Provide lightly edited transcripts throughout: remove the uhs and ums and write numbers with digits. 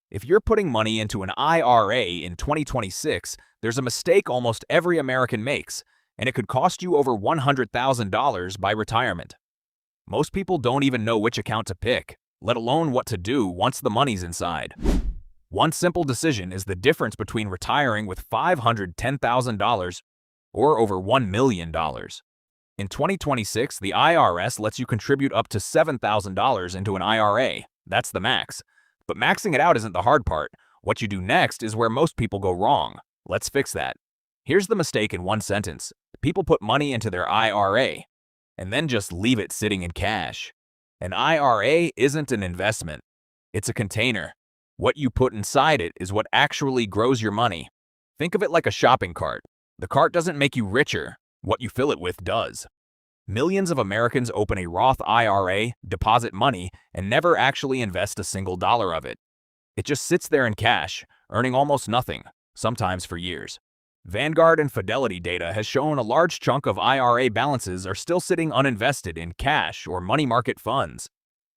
If you're putting money into an IRA in 2026, there's a mistake almost every American makes, and it could cost you over $100,000 by retirement. Most people don't even know which account to pick, let alone what to do once the money's inside. One simple decision is the difference between retiring with $510,000 or over $1 million. In 2026, the IRS lets you contribute up to $7,000 into an IRA. That's the max. But maxing it out isn't the hard part. What you do next is where most people go wrong. Let's fix that. Here's the mistake in one sentence. People put money into their IRA and then just leave it sitting in cash. An IRA isn't an investment. It's a container. What you put inside it is what actually grows your money. Think of it like a shopping cart. The cart doesn't make you richer. What you fill it with does. Millions of Americans open a Roth IRA, deposit money, and never actually invest a single dollar of it. It just sits there in cash, earning almost nothing, sometimes for years. Vanguard and Fidelity data has shown a large chunk of IRA balances are still sitting uninvested in cash or money market funds.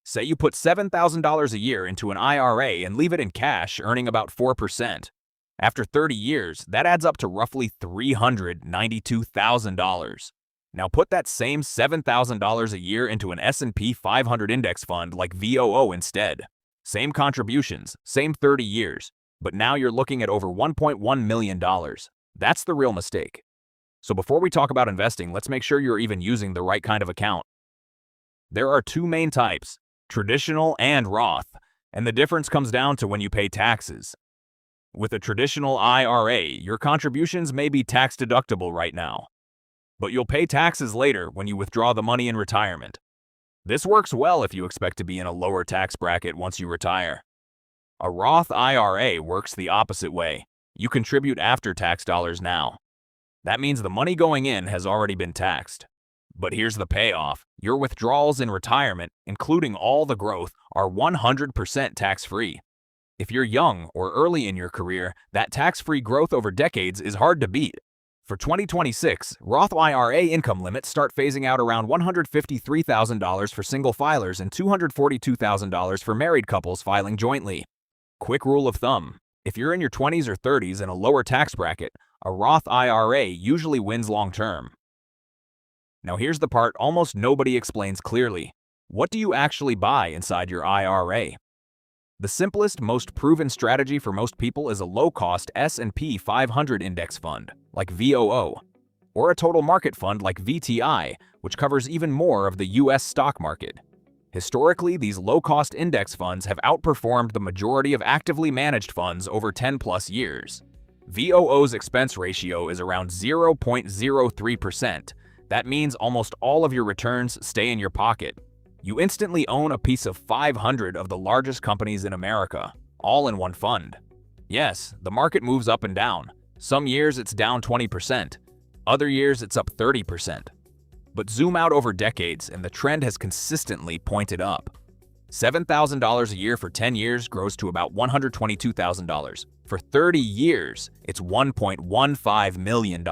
Say you put $7,000 a year into an IRA and leave it in cash, earning about 4%. After 30 years, that adds up to roughly $392,000. Now put that same $7,000 a year into an S&P 500 index fund like VOO instead. Same contributions, same 30 years, but now you're looking at over $1.1 million. That's the real mistake. So before we talk about investing, let's make sure you're even using the right kind of account. There are two main types, traditional and Roth, and the difference comes down to when you pay taxes. With a traditional IRA, your contributions may be tax deductible right now, but you'll pay taxes later when you withdraw the money in retirement. This works well if you expect to be in a lower tax bracket once you retire. A Roth IRA works the opposite way. You contribute after-tax dollars now. That means the money going in has already been taxed. But here's the payoff. Your withdrawals in retirement, including all the growth, are 100% tax-free. If you're young or early in your career, that tax-free growth over decades is hard to beat. For 2026, Roth IRA income limits start phasing out around $153,000 for single filers and $242,000 for married couples filing jointly. Quick rule of thumb. If you're in your 20s or 30s in a lower tax bracket, a Roth IRA usually wins long-term. Now here's the part almost nobody explains clearly. What do you actually buy inside your IRA? The simplest, most proven strategy for most people is a low-cost S&P 500 index fund, like VOO, or a total market fund like VTI, which covers even more of the US stock market. Historically, these low-cost index funds have outperformed the majority of actively managed funds over 10+ years. VOO's expense ratio is around 0.03%. That means almost all of your returns stay in your pocket. You instantly own a piece of 500 of the largest companies in America, all in one fund. Yes, the market moves up and down. Some years it's down 20%, other years it's up 30%. But zoom out over decades and the trend has consistently pointed up. $7,000 a year for 10 years grows to about $122,000. For 30 years, it's $1.15 million.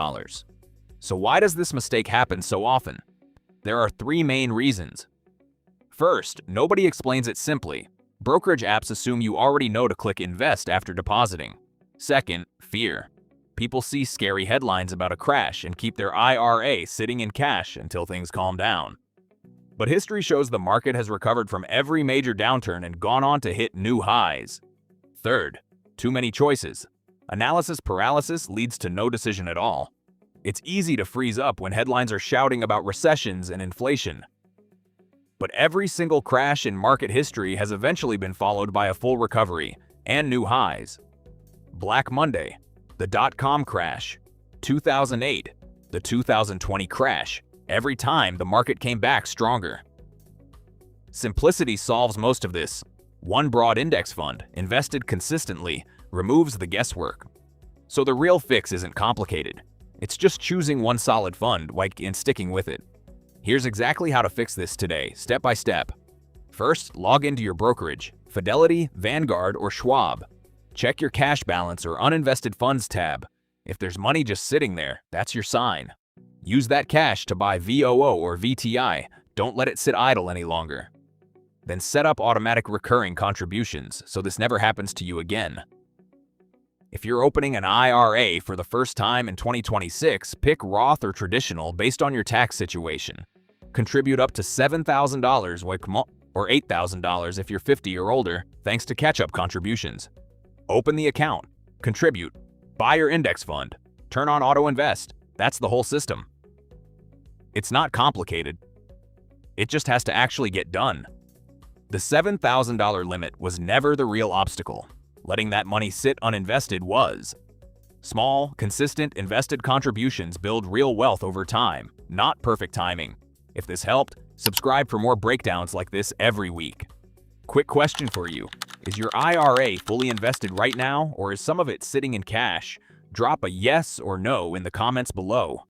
So why does this mistake happen so often? There are three main reasons. First, nobody explains it simply. Brokerage apps assume you already know to click invest after depositing. Second, fear. People see scary headlines about a crash and keep their IRA sitting in cash until things calm down. But history shows the market has recovered from every major downturn and gone on to hit new highs. Third, too many choices. Analysis paralysis leads to no decision at all. It's easy to freeze up when headlines are shouting about recessions and inflation. But every single crash in market history has eventually been followed by a full recovery and new highs. Black Monday, the dot-com crash, 2008, the 2020 crash. Every time the market came back stronger. Simplicity solves most of this. One broad index fund, invested consistently, removes the guesswork. So the real fix isn't complicated. It's just choosing one solid fund and sticking with it. Here's exactly how to fix this today, step by step. First, log into your brokerage, Fidelity, Vanguard, or Schwab. Check your cash balance or uninvested funds tab. If there's money just sitting there, that's your sign. Use that cash to buy VOO or VTI. Don't let it sit idle any longer. Then set up automatic recurring contributions so this never happens to you again. If you're opening an IRA for the first time in 2026, pick Roth or Traditional based on your tax situation. Contribute up to $7,000 or $8,000 if you're 50 or older, thanks to catch-up contributions. Open the account, contribute, buy your index fund, turn on auto invest. That's the whole system. It's not complicated. It just has to actually get done. The $7,000 limit was never the real obstacle. Letting that money sit uninvested was. Small, consistent, invested contributions build real wealth over time, not perfect timing. If this helped, subscribe for more breakdowns like this every week. Quick question for you. Is your IRA fully invested right now, or is some of it sitting in cash? Drop a yes or no in the comments below.